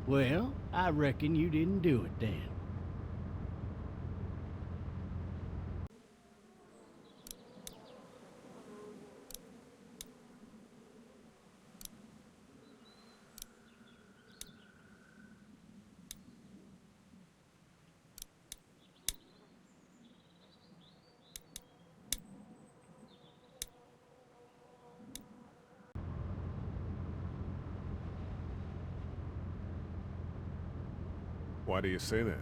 Well, I reckon you didn't do it then. Why do you say that?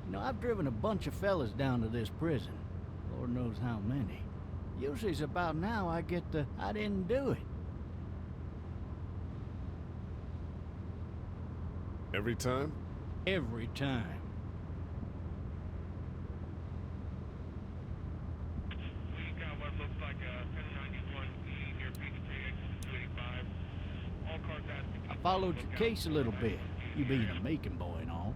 You know, I've driven a bunch of fellas down to this prison. Lord knows how many. Usually it's about now I get the, I didn't do it. Every time? Every time. We got what looks like a 1091E near Beach 285. All cars asking. I followed your case a little bit, you being a Macon boy and all.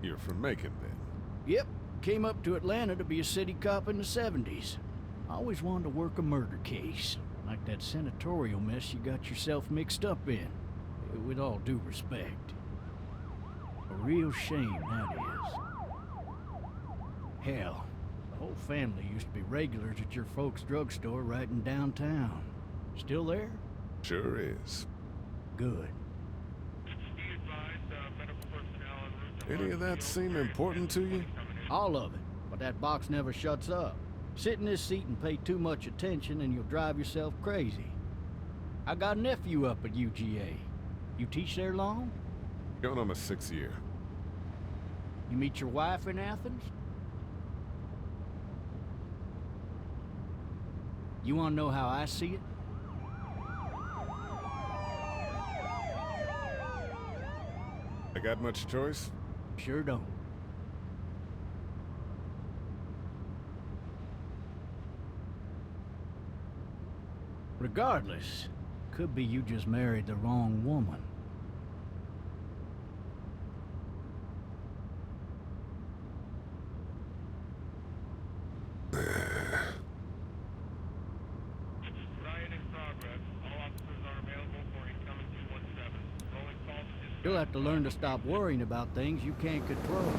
You're from Macon, then? Yep, came up to Atlanta to be a city cop in the 70s. I always wanted to work a murder case, like that senatorial mess you got yourself mixed up in. With all due respect. A real shame, that is. Hell, the whole family used to be regulars at your folks' drugstore right in downtown. Still there? Sure is. Good. Any of that seem important to you? All of it, but that box never shuts up. Sit in this seat and pay too much attention and you'll drive yourself crazy. I got a nephew up at UGA. You teach there long? Going on my 6th year. You meet your wife in Athens? You wanna know how I see it? I got much choice? Sure don't. Regardless, could be you just married the wrong woman. Riot in progress. All officers are available for incoming 217. Rolling call to dispatch. You'll have to learn to stop worrying about things you can't control.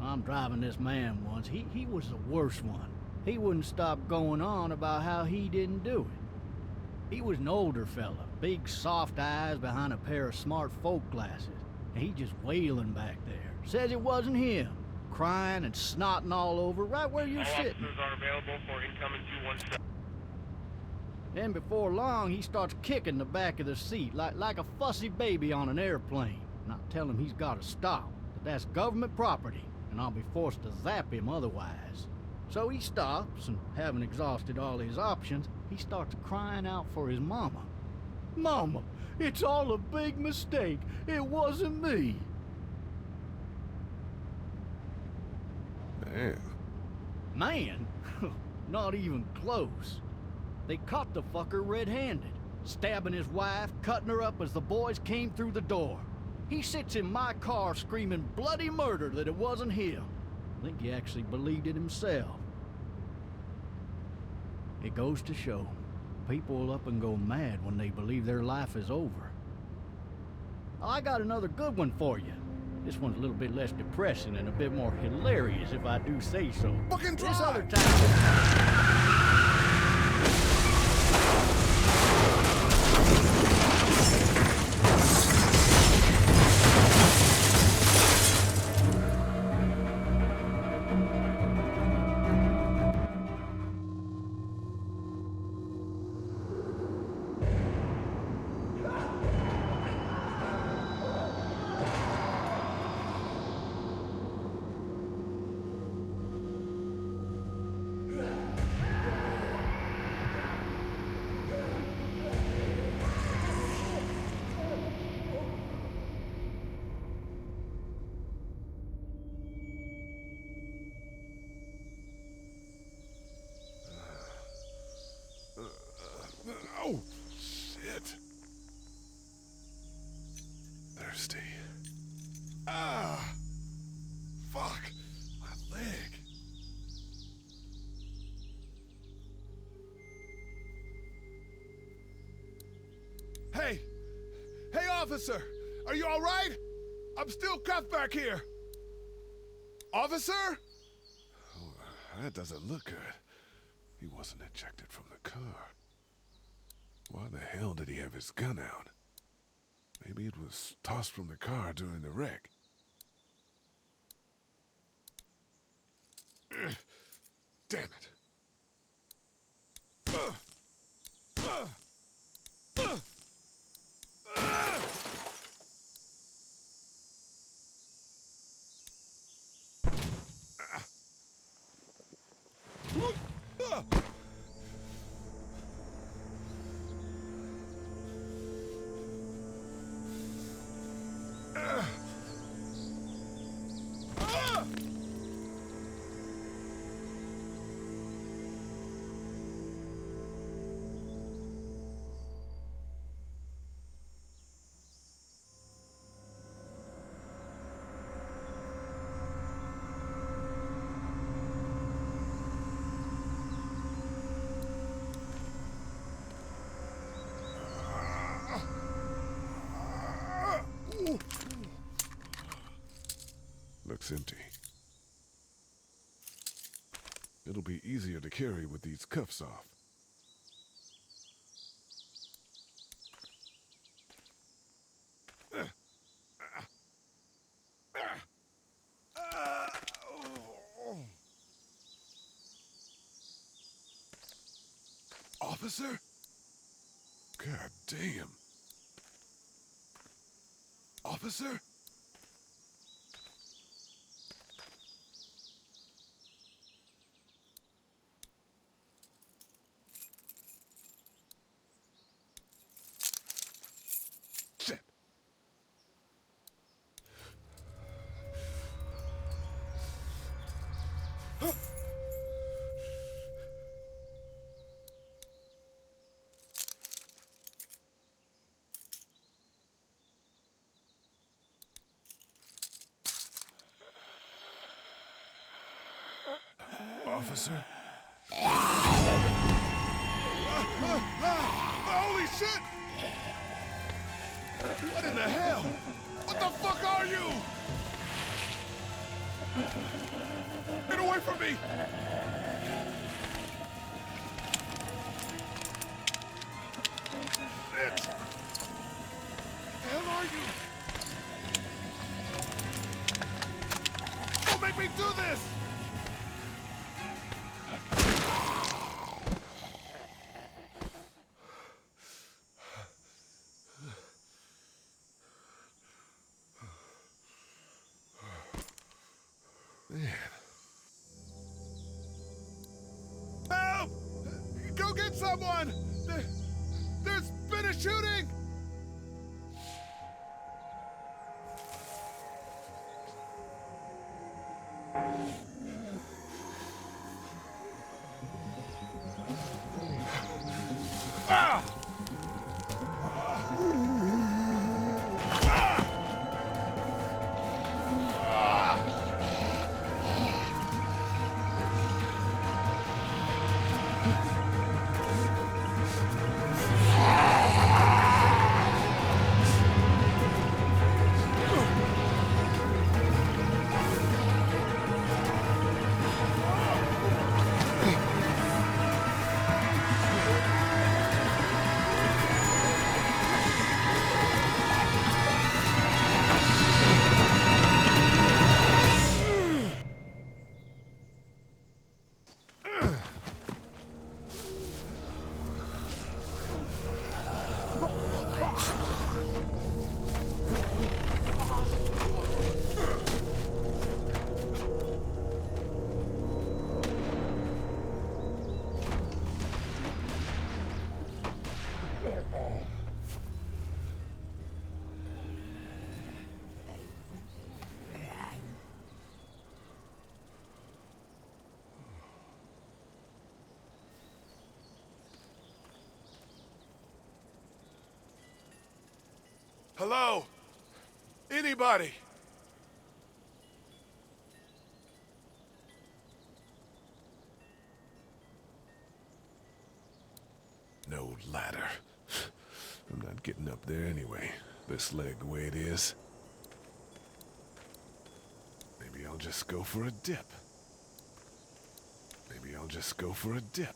I'm driving this man once. He was the worst one. He wouldn't stop going on about how he didn't do it. He was an older fella, big soft eyes behind a pair of smart folk glasses. And he just wailing back there. Says it wasn't him. Crying and snotting all over right where you're All sitting. officers are available for incoming 217. Then before long, he starts kicking the back of the seat like a fussy baby on an airplane. And I tell him he's got to stop, that that's government property, and I'll be forced to zap him otherwise. So he stops, and having exhausted all his options, he starts crying out for his mama. Mama, it's all a big mistake. It wasn't me. Man. Man? Not even close. They caught the fucker red-handed, stabbing his wife, cutting her up as the boys came through the door. He sits in my car screaming bloody murder that it wasn't him. I think he actually believed it himself. It goes to show, people will up and go mad when they believe their life is over. I got another good one for you. This one's a little bit less depressing and a bit more hilarious, if I do say so. Fucking drive! This other time... Officer, are you all right? I'm still cuffed back here. Officer? Oh, that doesn't look good. He wasn't ejected from the car. Why the hell did he have his gun out? Maybe it was tossed from the car during the wreck. Damn it. Looks empty. It'll be easier to carry with these cuffs off. Officer? God damn. Officer? Shit. Officer? Holy shit! What in the hell? What the fuck are you? Get away from me! Shit! The hell are you? Don't make me do this! Man. Help! Go get someone! There's been a shooting! Ah! Hello? Anybody? No ladder. I'm not getting up there anyway. this leg the way it is. Maybe I'll just go for a dip. Maybe I'll just go for a dip.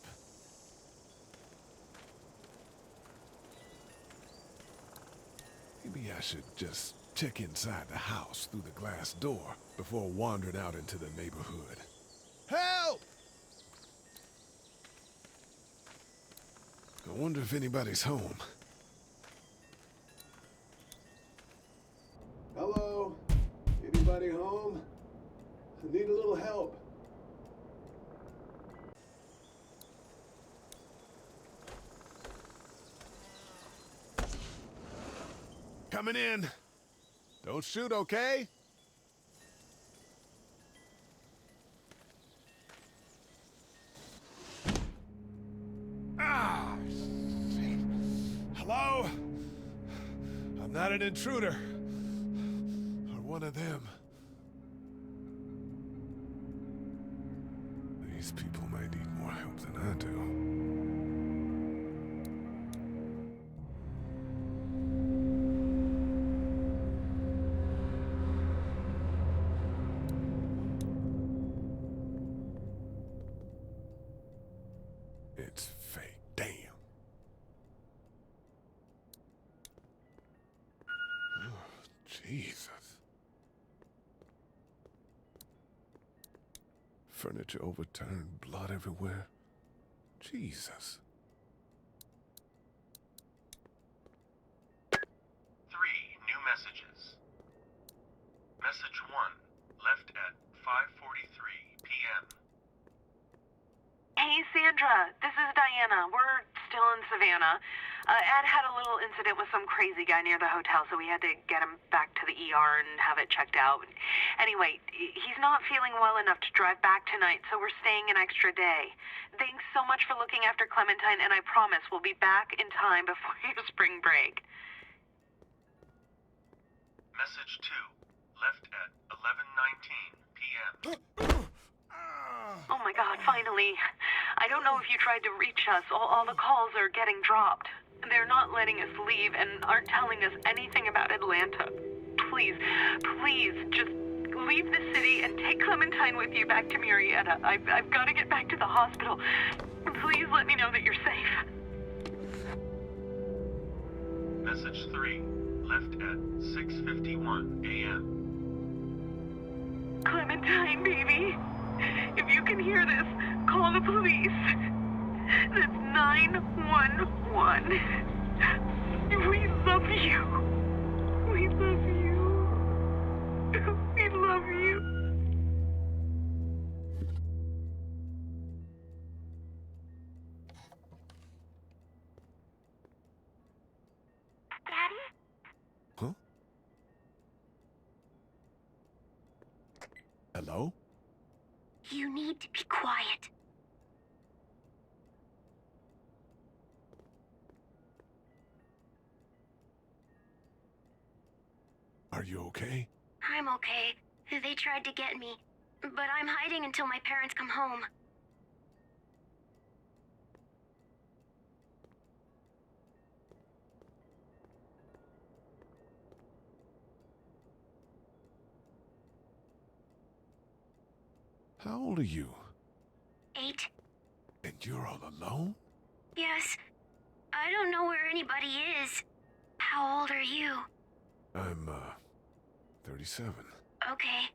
Maybe I should just check inside the house through the glass door before wandering out into the neighborhood. Help! I wonder if anybody's home. Hello? Anybody home? I need a little help. Coming in. Don't shoot, okay? Ah! Shit. Hello? I'm not an intruder. Or one of them. These people might need more help than I do. It's fake. Damn. Oh, Jesus. Furniture overturned, blood everywhere. Jesus. 3 new messages. Message 1, left at 5:43 p.m. Hey, Sandra, this is Diana. We're still in Savannah. Ed had a little incident with some crazy guy near the hotel, so we had to get him back to the ER and have it checked out. Anyway, he's not feeling well enough to drive back tonight, so we're staying an extra day. Thanks so much for looking after Clementine, and I promise we'll be back in time before your spring break. Message 2, left at 11:19 p.m. Oh my God, finally. I don't know if you tried to reach us. All the calls are getting dropped. They're not letting us leave and aren't telling us anything about Atlanta. Please, please, just leave the city and take Clementine with you back to Murrieta. I've got to get back to the hospital. Please let me know that you're safe. Message 3, left at 6:51 a.m. Clementine, baby. If you can hear this, call the police. That's 911. We love you. We love you. We love you. Daddy? Huh? Hello? You need to be quiet. Are you okay? I'm okay. They tried to get me, but I'm hiding until my parents come home. How old are you? 8? And you're all alone? Yes. I don't know where anybody is. How old are you? I'm, 37. Okay.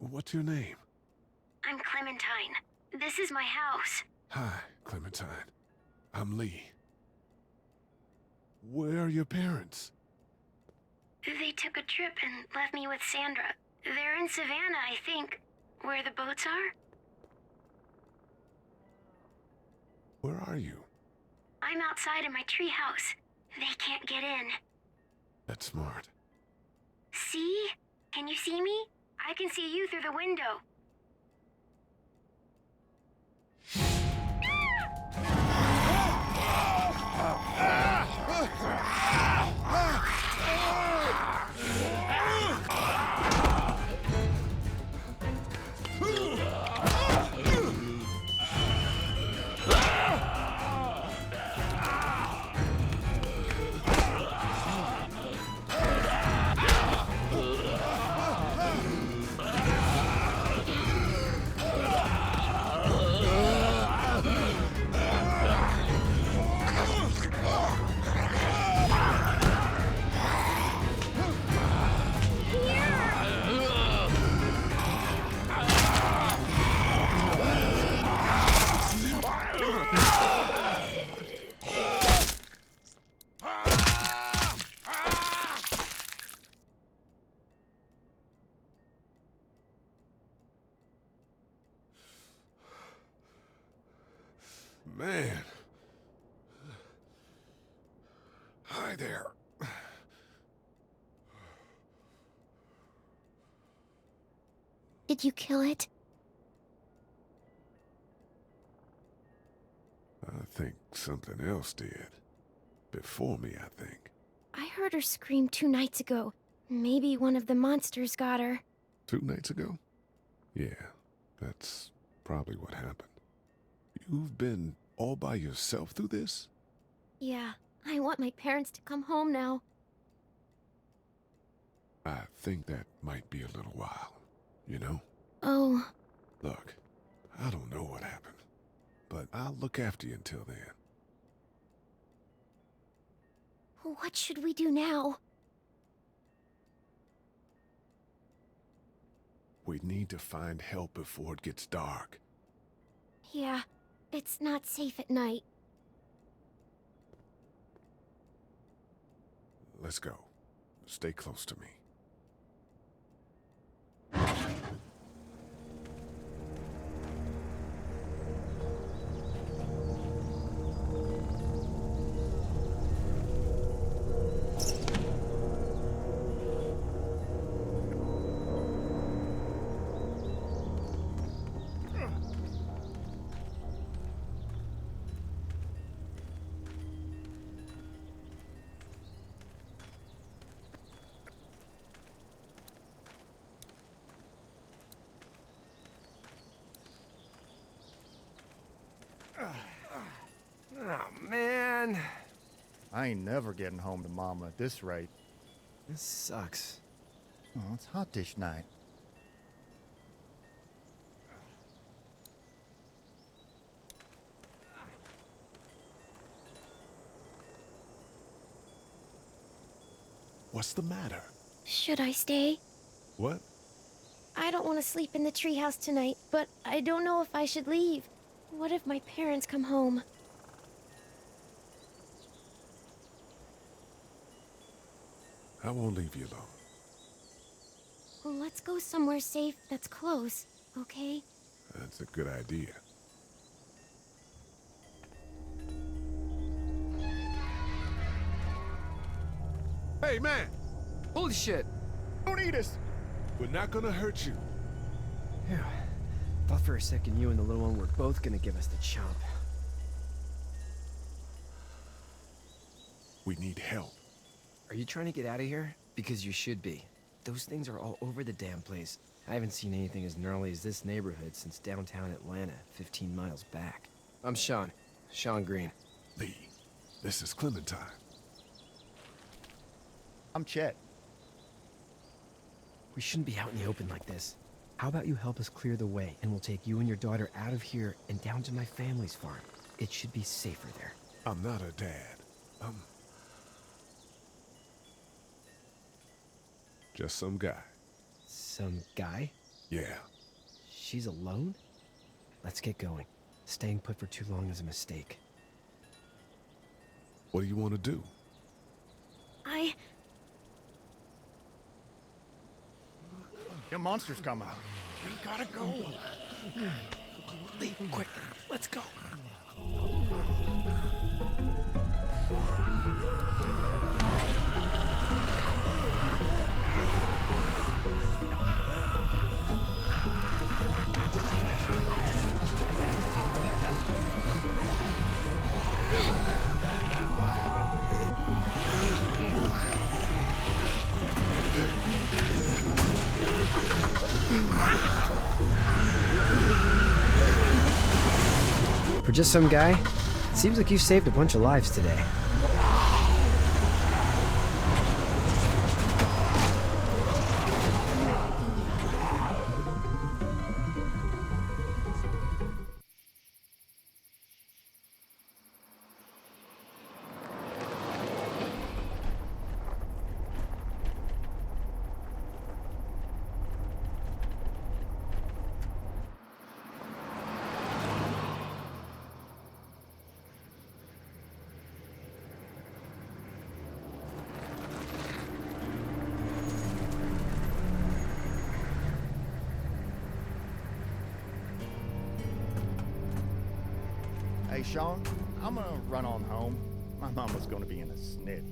What's your name? I'm Clementine. This is my house. Hi, Clementine. I'm Lee. Where are your parents? They took a trip and left me with Sandra. They're in Savannah, I think. Where the boats are? Where are you? I'm outside in my treehouse. They can't get in. That's smart. See? Can you see me? I can see you through the window. man. Hi there. Did you kill it? I think something else did. Before me, I think. I heard her scream 2 nights ago. Maybe one of the monsters got her. 2 nights ago? Yeah, that's probably what happened. You've been all by yourself through this? Yeah, I want my parents to come home now. I think that might be a little while, you know? Oh, Look, I don't know what happened, but I'll look after you until then. what should we do now? We need to find help before it gets dark. Yeah, it's not safe at night. Let's go. Stay close to me. Oh, man. I ain't never getting home to Mama at this rate. This sucks. Oh, it's hot dish night. What's the matter? Should I stay? What? I don't want to sleep in the treehouse tonight, but I don't know if I should leave. What if my parents come home? I won't leave you alone. Well, let's go somewhere safe that's close, okay? That's a good idea. Hey, man! Holy shit. Don't eat us! We're not gonna hurt you. Phew. Thought for a second you and the little one were both gonna give us the chomp. We need help. Are you trying to get out of here? Because you should be. Those things are all over the damn place. I haven't seen anything as gnarly as this neighborhood since downtown Atlanta, 15 miles back. I'm Sean. Sean Green. Lee, this is Clementine. I'm Chet. We shouldn't be out in the open like this. How about you help us clear the way, and we'll take you and your daughter out of here and down to my family's farm. It should be safer there. I'm not a dad. I'm just some guy. Some guy? Yeah. She's alone? Let's get going. Staying put for too long is a mistake. What do you want to do? Your monster's coming. We gotta go. Leave quick. Let's go. For just some guy, it seems like you've saved a bunch of lives today. Hey, Sean, I'm gonna run on home. My mama's gonna be in a snit.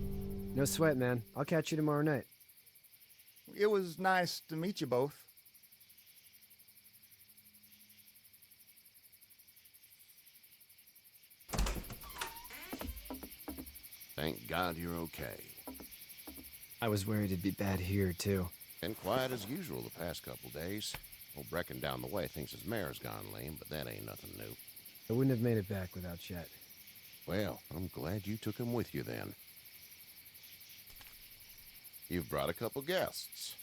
No sweat, man. I'll catch you tomorrow night. It was nice to meet you both. Thank God you're okay. I was worried it'd be bad here, too. Been quiet as usual the past couple days. Old Brecken down the way thinks his mare's gone lame, but that ain't nothing new. I wouldn't have made it back without Chet. Well, I'm glad you took him with you then. You've brought a couple guests.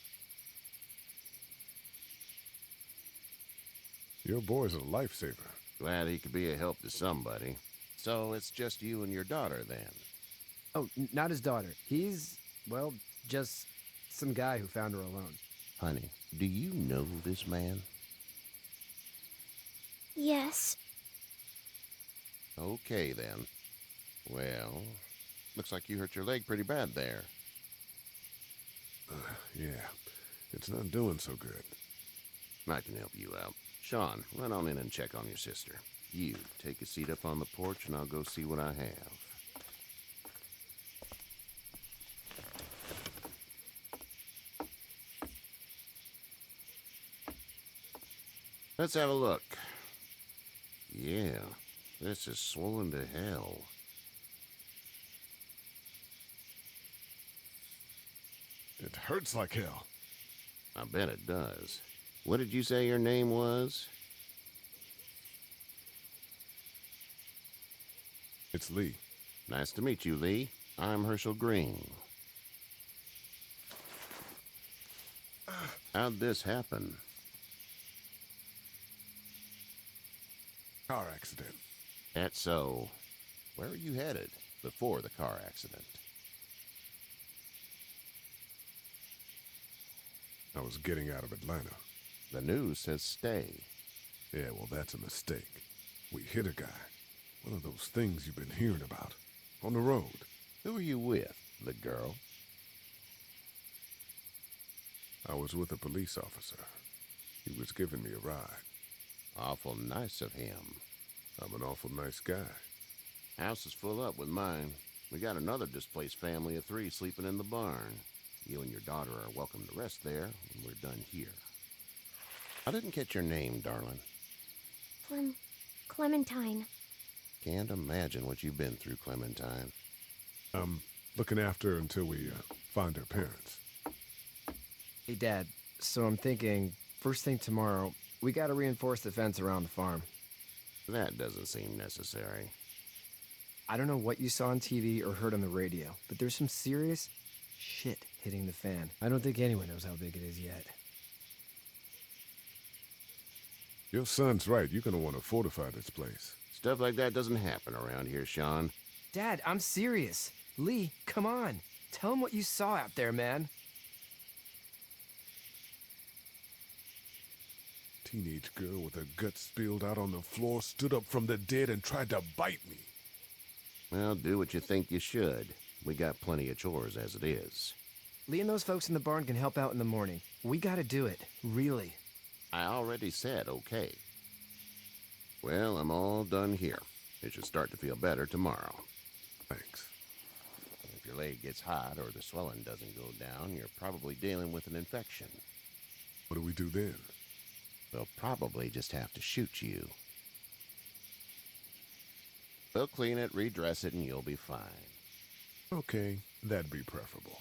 Your boy's a lifesaver. Glad he could be a help to somebody. So it's just you and your daughter then? Oh, not his daughter. He's, well, just some guy who found her alone. Honey, do you know this man? Yes. Okay, then. Well, looks like you hurt your leg pretty bad there. Yeah, it's not doing so good. I can help you out. Sean, run on in and check on your sister. You, take a seat up on the porch and I'll go see what I have. Let's have a look. Yeah, this is swollen to hell. It hurts like hell. I bet it does. What did you say your name was? It's Lee. Nice to meet you, Lee. I'm Herschel Green. How'd this happen? Car accident. That's so. Where were you headed before the car accident? I was getting out of Atlanta. The news says stay. Yeah, well, that's a mistake. We hit a guy. One of those things you've been hearing about. On the road. Who were you with? The girl? I was with a police officer. He was giving me a ride. Awful nice of him. I'm an awful nice guy. House is full up with mine. We got another displaced family of 3 sleeping in the barn. You and your daughter are welcome to rest there when we're done here. I didn't catch your name, darling. Clementine. Can't imagine what you've been through, Clementine. I'm looking after her until we find her parents. Hey, Dad, so I'm thinking, first thing tomorrow, we gotta reinforce the fence around the farm. That doesn't seem necessary. I don't know what you saw on TV or heard on the radio, but there's some serious shit hitting the fan. I don't think anyone knows how big it is yet. Your son's right. You're gonna want to fortify this place. Stuff like that doesn't happen around here, Sean. Dad, I'm serious. Lee, come on. Tell him what you saw out there, man. Teenage girl with her guts spilled out on the floor stood up from the dead and tried to bite me. Well, do what you think you should. We got plenty of chores as it is. Lee and those folks in the barn can help out in the morning. We gotta do it. Really. I already said okay. Well, I'm all done here. It should start to feel better tomorrow. Thanks. If your leg gets hot or the swelling doesn't go down, you're probably dealing with an infection. What do we do then? They'll probably just have to shoot you. They'll clean it, redress it, and you'll be fine. Okay, that'd be preferable.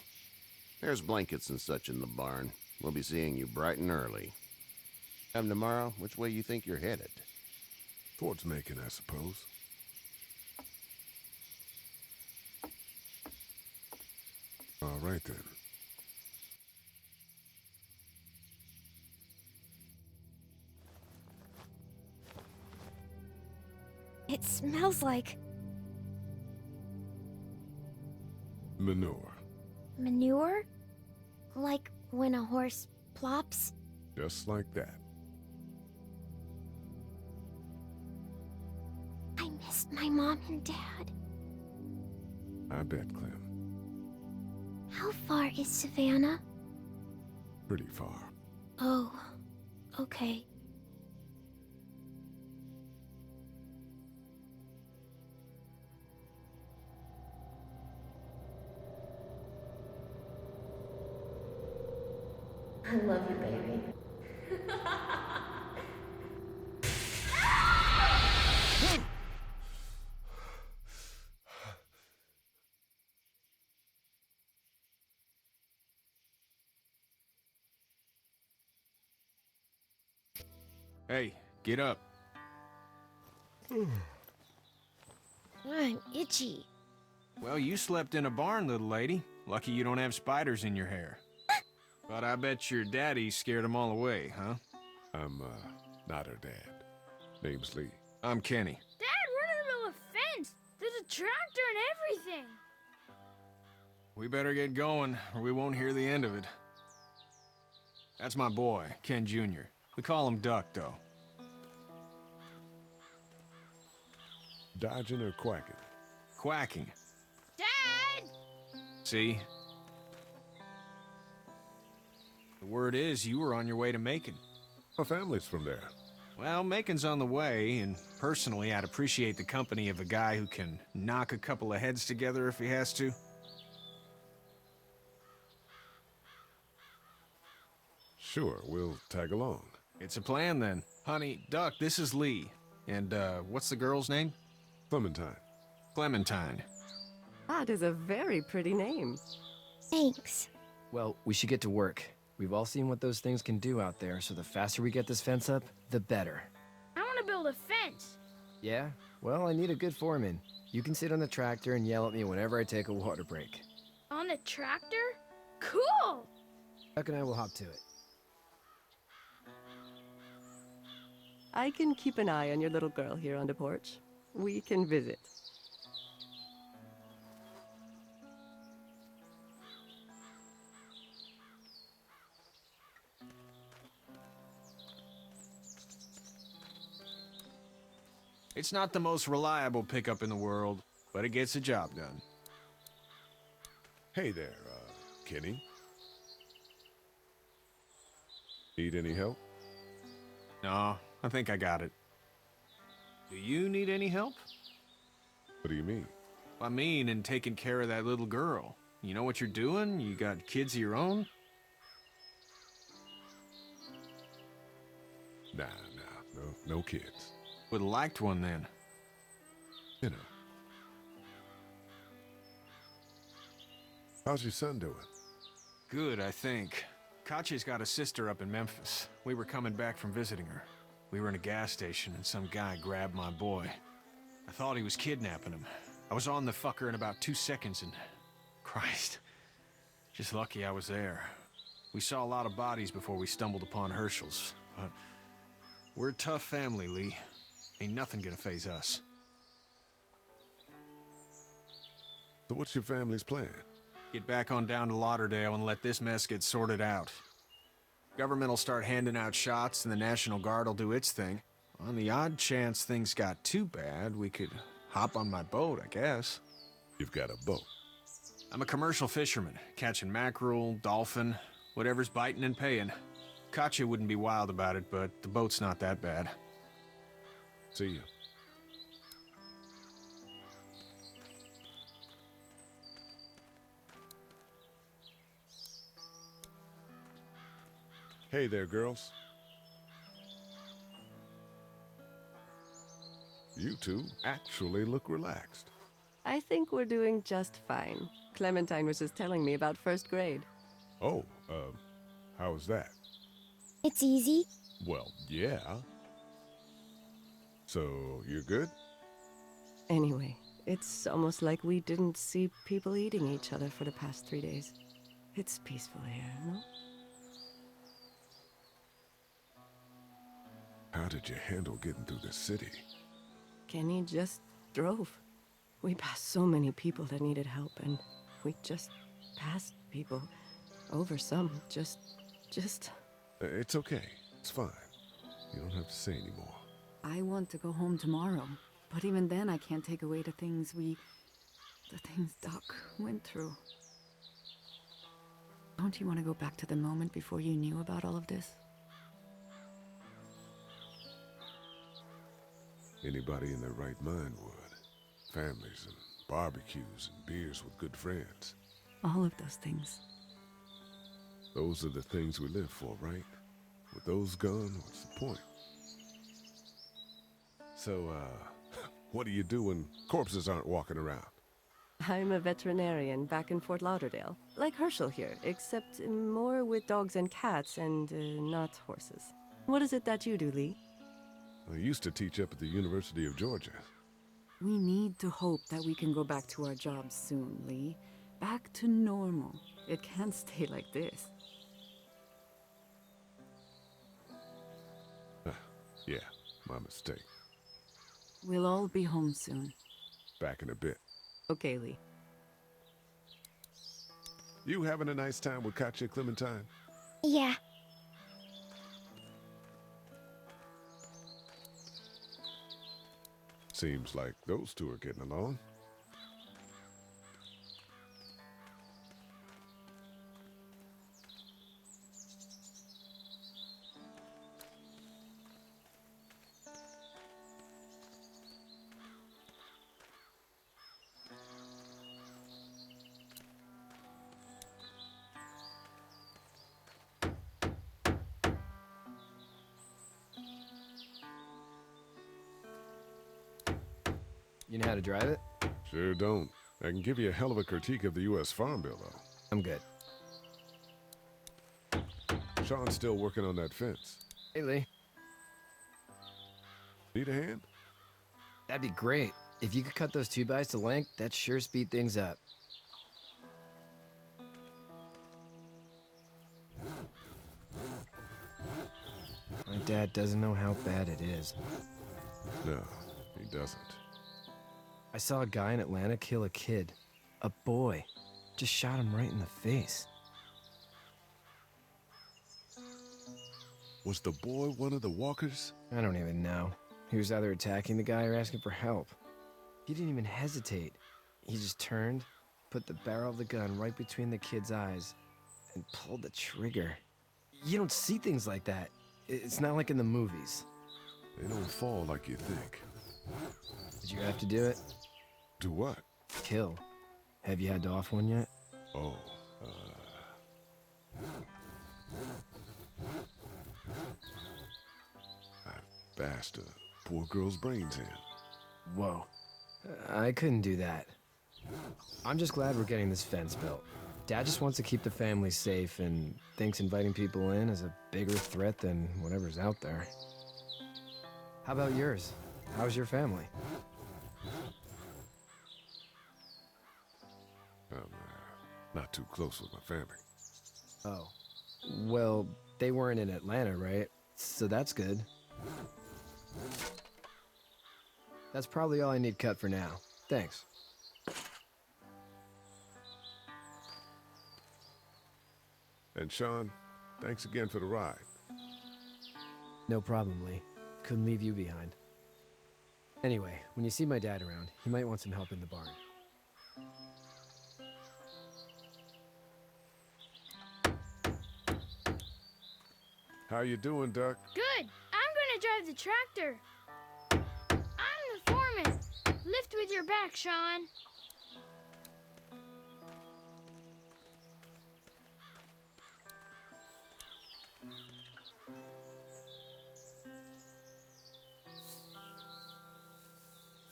There's blankets and such in the barn. We'll be seeing you bright and early. Come tomorrow, which way you think you're headed? Towards Macon, I suppose. All right, then. It smells like Manure. manure? Like when a horse plops? Just like that. I missed my mom and dad. I bet, Clem. How far is Savannah? Pretty far. Oh, okay. I love you, baby. Hey, get up. I'm itchy. Well, you slept in a barn, little lady. Lucky you don't have spiders in your hair. But I bet your daddy scared them all away, huh? I'm, not her dad. Name's Lee. I'm Kenny. Dad, we're in the middle of a fence. There's a tractor and everything. We better get going, or we won't hear the end of it. That's my boy, Ken Jr. We call him Duck, though. Dodging or quacking? Quacking. Dad! See? The word is you were on your way to Macon. Our family's from there. Well, Macon's on the way, and personally, I'd appreciate the company of a guy who can knock a couple of heads together if he has to. Sure, we'll tag along. It's a plan, then. Honey, Duck, this is Lee. And, what's the girl's name? Clementine. Clementine. That is a very pretty name. Thanks. Well, we should get to work. We've all seen what those things can do out there, so the faster we get this fence up, the better. I want to build a fence. Yeah? Well, I need a good foreman. You can sit on the tractor and yell at me whenever I take a water break. On the tractor? Cool! Duck and I will hop to it. I can keep an eye on your little girl here on the porch. We can visit. It's not the most reliable pickup in the world, but it gets the job done. Hey there, Kenny. Need any help? No, I think I got it. Do you need any help? What do you mean? I mean, in taking care of that little girl. You know what you're doing? You got kids of your own? Nah, no kids. Would've liked one then. You know. How's your son doing? Good, I think. Katya's got a sister up in Memphis. We were coming back from visiting her. We were in a gas station and some guy grabbed my boy. I thought he was kidnapping him. I was on the fucker in about 2 seconds and... Christ. Just lucky I was there. We saw a lot of bodies before we stumbled upon Herschel's, but... We're a tough family, Lee. Ain't nothing gonna faze us. So what's your family's plan? Get back on down to Lauderdale and let this mess get sorted out. Government will start handing out shots and the National Guard will do its thing. On the odd chance things got too bad, we could hop on my boat, I guess. You've got a boat? I'm a commercial fisherman, catching mackerel, dolphin, whatever's biting and paying. Katya wouldn't be wild about it, but the boat's not that bad. See you. Hey there, girls. You two actually look relaxed. I think we're doing just fine. Clementine was just telling me about first grade. Oh, how was that? It's easy. Well, yeah. So, you're good? Anyway, it's almost like we didn't see people eating each other for the past 3 days. It's peaceful here, no? How did you handle getting through the city? Kenny just drove. We passed so many people that needed help, and we just passed people. Over some, just... It's okay. It's fine. You don't have to say anymore. I want to go home tomorrow, but even then I can't take away the things Doc went through. Don't you want to go back to the moment before you knew about all of this? Anybody in their right mind would. Families and barbecues and beers with good friends. All of those things. Those are the things we live for, right? With those gone, what's the point? So, what do you do when corpses aren't walking around? I'm a veterinarian back in Fort Lauderdale. Like Herschel here, except more with dogs and cats and not horses. What is it that you do, Lee? I used to teach up at the University of Georgia. We need to hope that we can go back to our jobs soon, Lee. Back to normal. It can't stay like this. Yeah, my mistake. We'll all be home soon. Back in a bit. Okay, Lee. You having a nice time with Katjaa, Clementine? Yeah. Seems like those two are getting along. You know how to drive it? Sure don't. I can give you a hell of a critique of the U.S. Farm Bill, though. I'm good. Sean's still working on that fence. Hey, Lee. Need a hand? That'd be great. If you could cut those 2x to length, that'd sure speed things up. My dad doesn't know how bad it is. No, he doesn't. I saw a guy in Atlanta kill a kid. A boy. Just shot him right in the face. Was the boy one of the walkers? I don't even know. He was either attacking the guy or asking for help. He didn't even hesitate. He just turned, put the barrel of the gun right between the kid's eyes, and pulled the trigger. You don't see things like that. It's not like in the movies. They don't fall like you think. Did you have to do it? Do what? Kill. Have you had to off one yet? Oh, I bashed a poor girl's brains in. Whoa. I couldn't do that. I'm just glad we're getting this fence built. Dad just wants to keep the family safe and thinks inviting people in is a bigger threat than whatever's out there. How about yours? How's your family? I'm not too close with my family. Oh. Well, they weren't in Atlanta, right? So that's good. That's probably all I need cut for now. Thanks. And Sean, thanks again for the ride. No problem, Lee. Couldn't leave you behind. Anyway, when you see my dad around, he might want some help in the barn. How you doing, Duck? Good. I'm gonna drive the tractor. I'm the foreman. Lift with your back, Sean.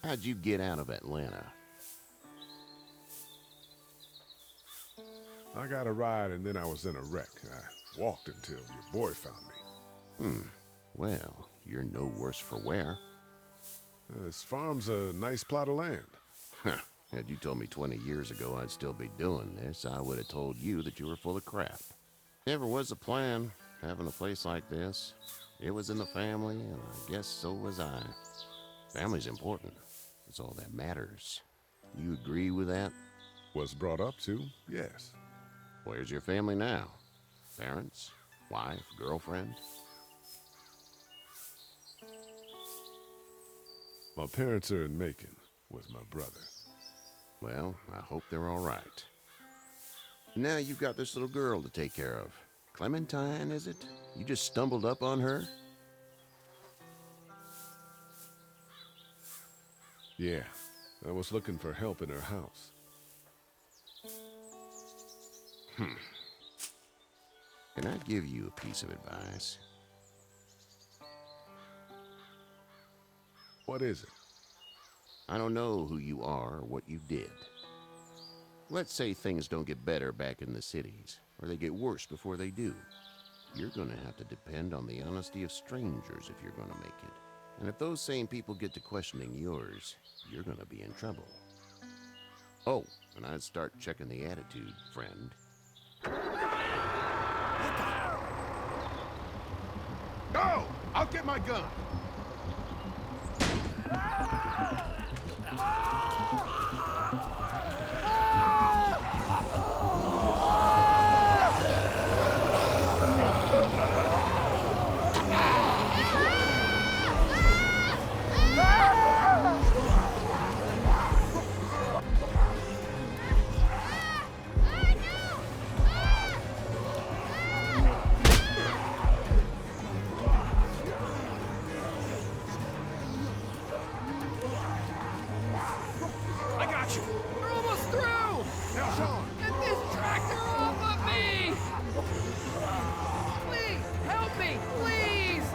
How'd you get out of Atlanta? I got a ride and then I was in a wreck. I walked until your boy found me. Well, you're no worse for wear. This farm's a nice plot of land. Had you told me 20 years ago I'd still be doing this, I would have told you that you were full of crap. Never was a plan, having a place like this. It was in the family, and I guess so was I. Family's important. It's all that matters. You agree with that? Was brought up to, yes. Where's your family now? Parents? Wife? Girlfriend? My parents are in Macon with my brother. Well, I hope they're all right. Now you've got this little girl to take care of. Clementine, is it? You just stumbled up on her? Yeah, I was looking for help in her house. Can I give you a piece of advice? What is it? I don't know who you are or what you did. Let's say things don't get better back in the cities, or they get worse before they do. You're gonna have to depend on the honesty of strangers if you're gonna make it. And if those same people get to questioning yours, you're gonna be in trouble. Oh, and I'd start checking the attitude, friend. No! I'll get my gun! I got you. We're almost through! Now, Sean! Get this tractor off of me! Please, help me, please!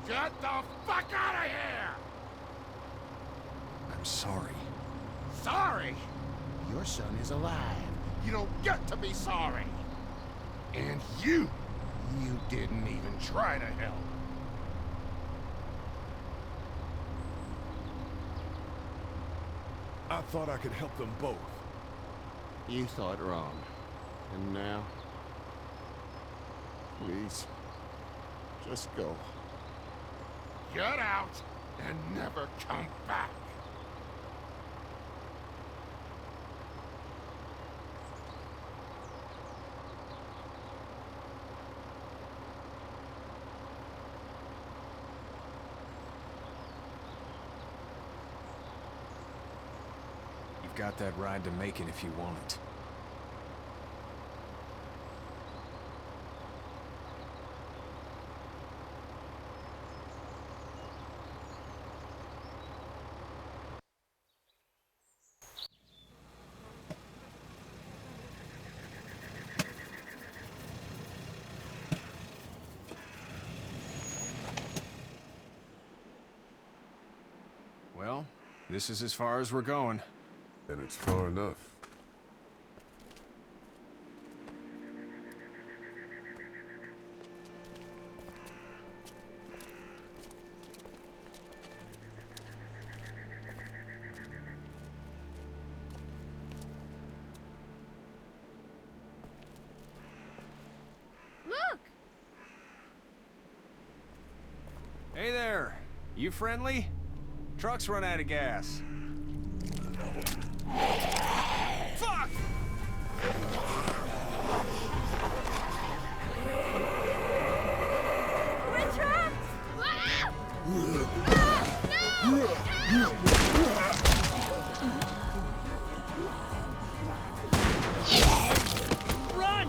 Get the fuck out of here! I'm sorry. Sorry? Your son is alive. You don't get to be sorry. And you didn't even try to help. I thought I could help them both. You thought wrong. And now? Please, just go. Get out and never come back. You've got that ride to Macon if you want it. Well, this is as far as we're going. And it's far enough. Look! Hey there! You friendly? Truck's run out of gas. Fuck! We're trapped! Ah! Run!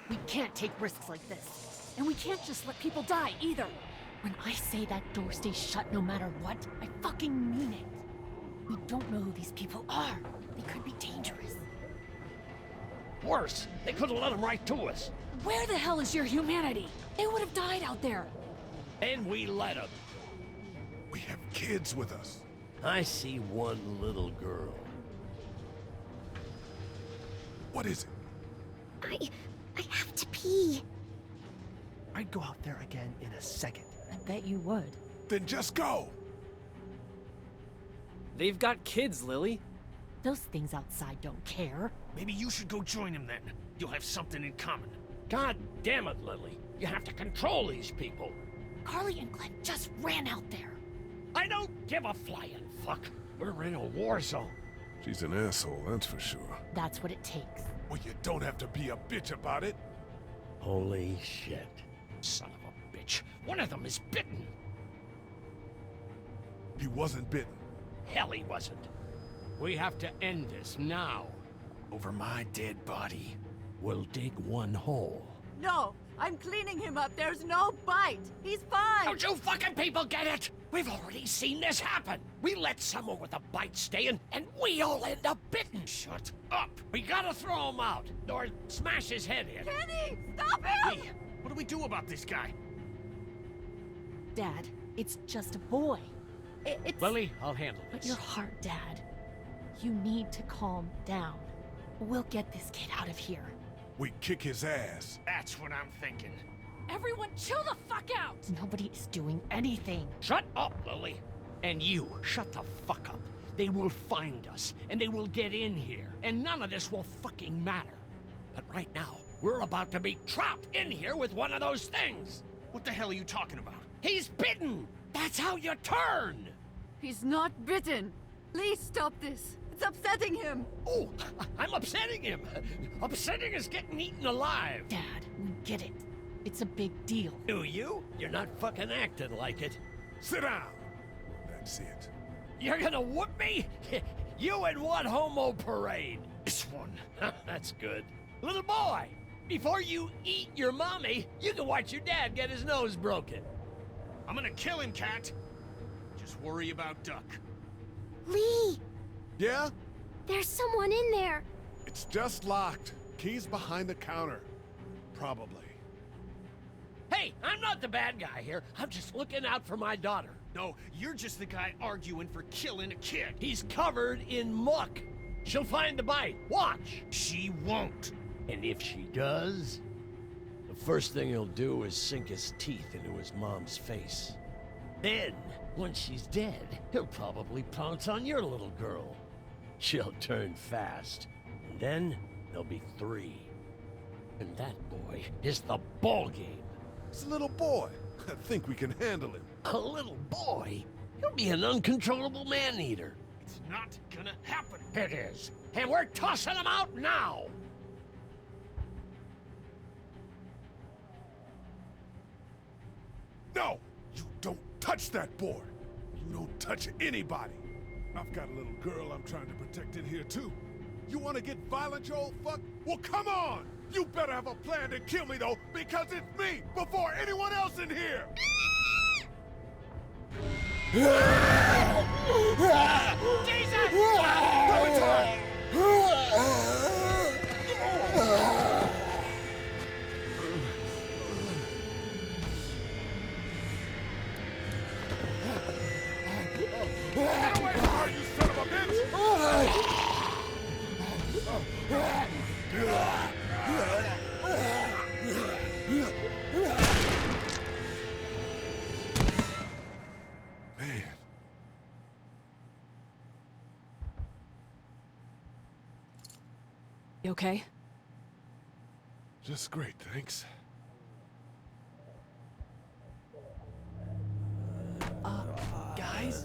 We can't take risks like this. And we can't just let people die, either. When I say that door stays shut no matter what, I fucking mean it. We don't know who these people are. They could be dangerous. Worse, they could have let them right to us. Where the hell is your humanity? They would have died out there. And we let them. We have kids with us. I see one little girl. What is it? I have to pee. I'd go out there again in a second. I bet you would. Then just go. They've got kids, Lily. Those things outside don't care. Maybe you should go join him then. You'll have something in common. God damn it, Lily. You have to control these people. Carly and Glenn just ran out there. I don't give a flying fuck. We're in a war zone. She's an asshole, that's for sure. That's what it takes. Well, you don't have to be a bitch about it. Holy shit. Son of a bitch. One of them is bitten. He wasn't bitten. Hell, he wasn't. We have to end this now. Over my dead body. We'll dig one hole. No, I'm cleaning him up. There's no bite. He's fine. Don't you fucking people get it? We've already seen this happen. We let someone with a bite stay in, and we all end up bitten. Shut up. We gotta throw him out, or smash his head in. Kenny, stop him! Hey, what do we do about this guy? Dad, it's just a boy. It's... Lily, I'll handle this. But your heart, Dad. You need to calm down. We'll get this kid out of here. We kick his ass. That's what I'm thinking. Everyone chill the fuck out! Nobody is doing anything. Shut up, Lily. And you, shut the fuck up. They will find us, and they will get in here, and none of this will fucking matter. But right now, we're about to be trapped in here with one of those things. What the hell are you talking about? He's bitten! That's how you turn! He's not bitten. Please stop this. It's upsetting him. Oh, I'm upsetting him. Upsetting is getting eaten alive. Dad, we get it. It's a big deal. Do you? You're not fucking acting like it. Sit down. That's it. You're gonna whoop me? You and what homo parade? This one. That's good. Little boy, before you eat your mommy, you can watch your dad get his nose broken. I'm gonna kill him, Cat. Just worry about Duck. Lee, Yeah? there's someone in there. It's just locked. Key's behind the counter. Probably. Hey, I'm not the bad guy here. I'm just looking out for my daughter. No, you're just the guy arguing for killing a kid. He's covered in muck. She'll find the bite. Watch. She won't. And if she does, the first thing he'll do is sink his teeth into his mom's face. Then, once she's dead, he'll probably pounce on your little girl. She'll turn fast. And then, there'll be 3. And that boy is the ball game. It's a little boy. I think we can handle him. A little boy? He'll be an uncontrollable man-eater. It's not gonna happen. It is. And we're tossing him out now! No! You don't touch that boy! You don't touch anybody! I've got a little girl I'm trying to protect in here, too. You want to get violent, you old fuck? Well, come on! You better have a plan to kill me, though, because it's me before anyone else in here! Jesus! Get away from her, you son of a bitch! Man. You okay? Just great, thanks. Guys?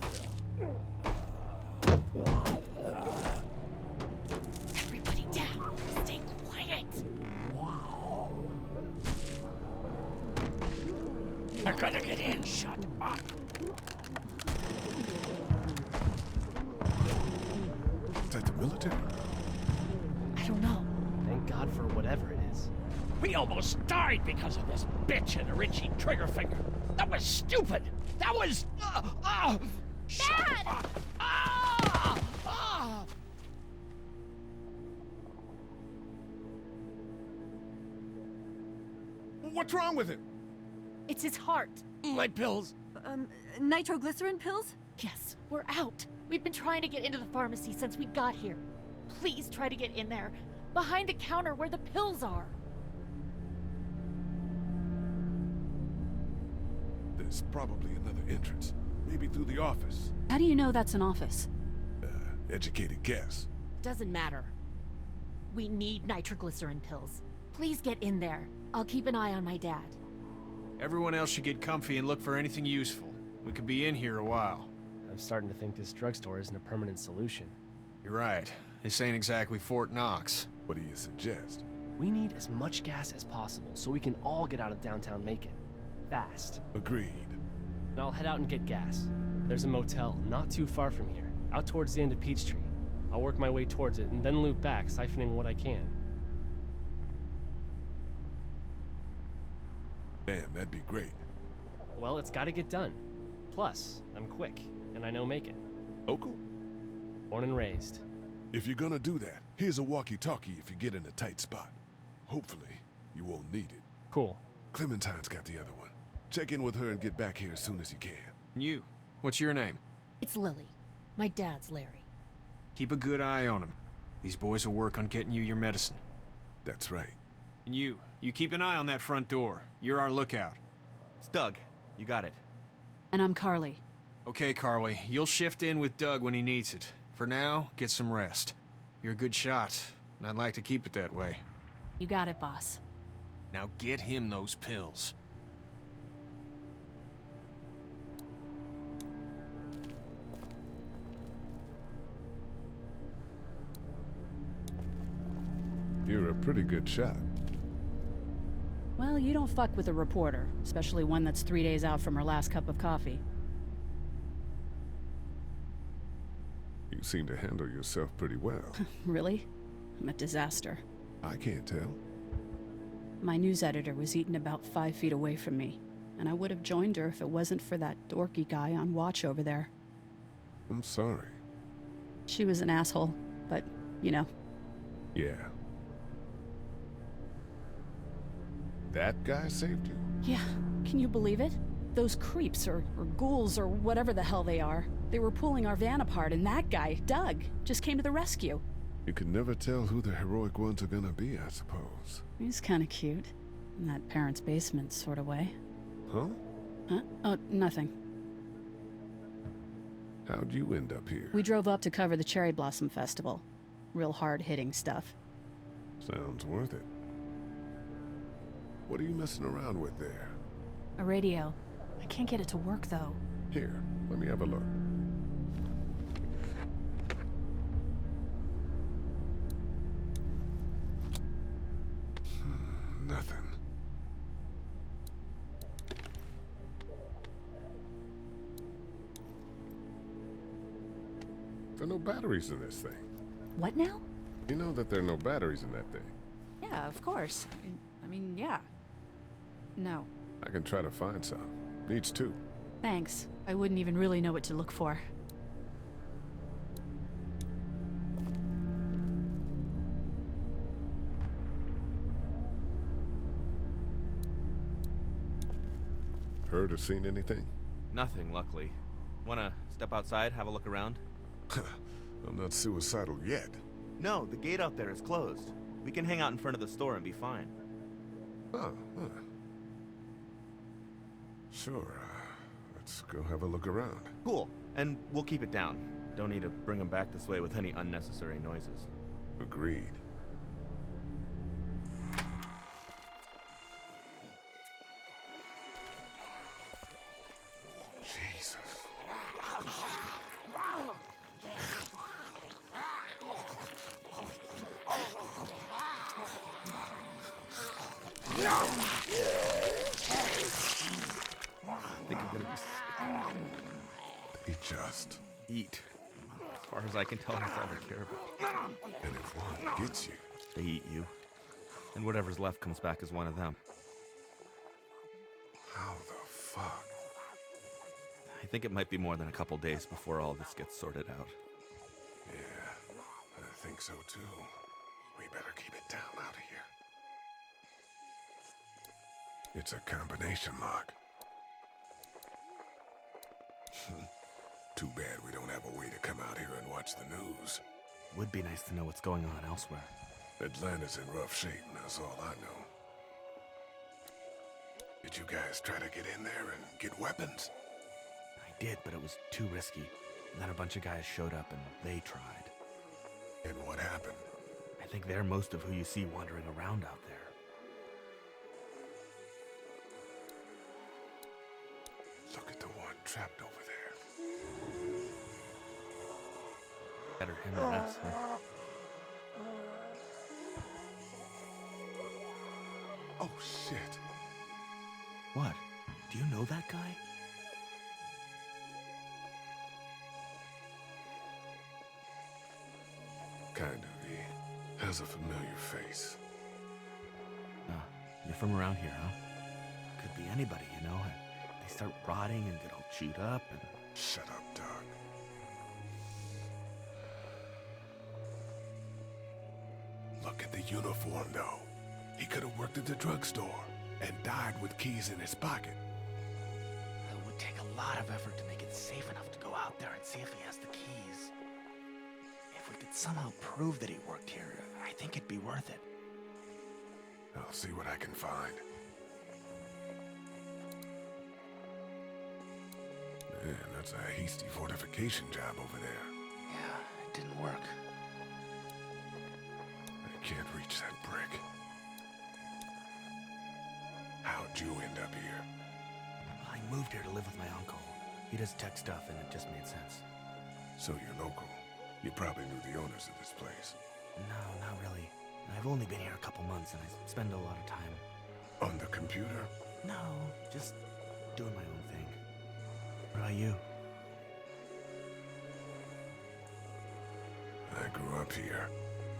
Everybody down. Stay quiet. They're gonna get in. Shut up. Is that the military? I don't know. Thank God for whatever it is. We almost died because of this bitch and a Richie Triggerfinger. That was stupid. That was... Dad! What's wrong with him? It's his heart. My pills. Nitroglycerin pills? Yes, we're out. We've been trying to get into the pharmacy since we got here. Please try to get in there. Behind the counter where the pills are. There's probably another entrance. Maybe through the office. How do you know that's an office? Educated guess. Doesn't matter. We need nitroglycerin pills. Please get in there. I'll keep an eye on my dad. Everyone else should get comfy and look for anything useful. We could be in here a while. I'm starting to think this drugstore isn't a permanent solution. You're right. This ain't exactly Fort Knox. What do you suggest? We need as much gas as possible so we can all get out of downtown Macon. Fast. Agreed. And I'll head out and get gas. There's a motel not too far from here, out towards the end of Peachtree. I'll work my way towards it and then loop back, siphoning what I can. Man, that'd be great. Well, it's gotta get done. Plus, I'm quick, and I know Macon. Local? Born and raised. If you're gonna do that, here's a walkie-talkie if you get in a tight spot. Hopefully, you won't need it. Cool. Clementine's got the other one. Check in with her and get back here as soon as you can. You, what's your name? It's Lily. My dad's Larry. Keep a good eye on him. These boys will work on getting you your medicine. That's right. And you keep an eye on that front door. You're our lookout. It's Doug. You got it. And I'm Carly. Okay, Carly. You'll shift in with Doug when he needs it. For now, get some rest. You're a good shot, and I'd like to keep it that way. You got it, boss. Now get him those pills. You're a pretty good shot. Well, you don't fuck with a reporter, especially one that's 3 days out from her last cup of coffee. You seem to handle yourself pretty well. Really? I'm a disaster. I can't tell. My news editor was eaten about 5 feet away from me, and I would have joined her if it wasn't for that dorky guy on watch over there. I'm sorry. She was an asshole, but, you know. Yeah. That guy saved you? Yeah, can you believe it? Those creeps, or ghouls, or whatever the hell they are. They were pulling our van apart, and that guy, Doug, just came to the rescue. You can never tell who the heroic ones are gonna be, I suppose. He's kinda cute. In that parents' basement sort of way. Huh? Huh? Oh, nothing. How'd you end up here? We drove up to cover the Cherry Blossom Festival. Real hard-hitting stuff. Sounds worth it. What are you messing around with there? A radio. I can't get it to work, though. Here, let me have a look. Nothing. There are no batteries in this thing. What now? You know that there are no batteries in that thing. Yeah, of course. I mean, yeah. No. I can try to find some. Needs two. Thanks. I wouldn't even really know what to look for. Heard or seen anything? Nothing, luckily. Wanna step outside, have a look around? I'm not suicidal yet. No, the gate out there is closed. We can hang out in front of the store and be fine. Oh, huh. Sure. Let's go have a look around. Cool. And we'll keep it down. Don't need to bring them back this way with any unnecessary noises. Agreed. Jesus. Think I'm gonna be They just eat. As far as I can tell, that's all they care about. And if one gets you, they eat you. And whatever's left comes back as one of them. How the fuck? I think it might be more than a couple days before all this gets sorted out. Yeah, I think so too. We better keep it down out of here. It's a combination lock. Too bad we don't have a way to come out here and watch the news. Would be nice to know what's going on elsewhere. Atlanta's in rough shape, and that's all I know. Did you guys try to get in there and get weapons? I did, but it was too risky. And then a bunch of guys showed up and they tried. And what happened? I think they're most of who you see wandering around out there. Look at the one trapped over there. Better him than us, huh? Oh, shit. What? Do you know that guy? Kind of, he has a familiar face. You're from around here, huh? Could be anybody, you know? They start rotting and get all chewed up and... Shut up, Doug. Look at the uniform, though. He could have worked at the drugstore and died with keys in his pocket. It would take a lot of effort to make it safe enough to go out there and see if he has the keys. If we could somehow prove that he worked here, I think it'd be worth it. I'll see what I can find. Man, that's a hasty fortification job over there. Yeah, it didn't work. I can't reach that brick. How'd you end up here? I moved here to live with my uncle. He does tech stuff and it just made sense. So you're local. You probably knew the owners of this place. No, not really. I've only been here a couple months and I spend a lot of time. On the computer? No, just doing my own thing. What about you? I grew up here.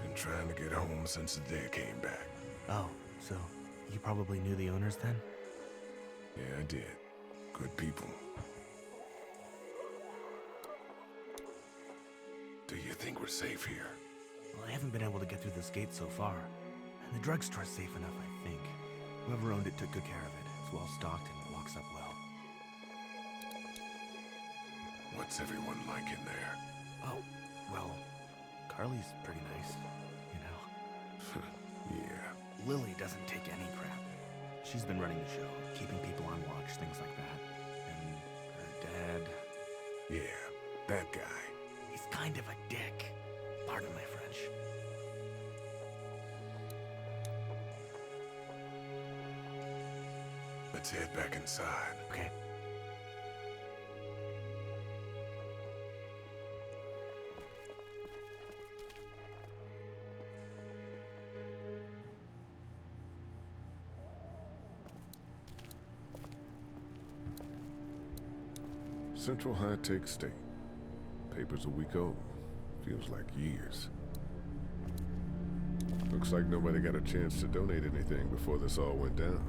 Been trying to get home since the day I came back. Oh, so you probably knew the owners then? Yeah, I did. Good people. Do you think we're safe here? Well, I haven't been able to get through this gate so far. And the drugstore's safe enough, I think. Whoever owned it took good care of it. It's well stocked and it locks up well. What's everyone like in there? Oh, well, Carly's pretty nice, you know. Yeah. Lily doesn't take any crap. She's been running the show, keeping people on watch, things like that. And her dad... Yeah, that guy. He's kind of a dick. Pardon my French. Let's head back inside. Okay. Central High Tech State. Paper's a week old. Feels like years. Looks like nobody got a chance to donate anything before this all went down.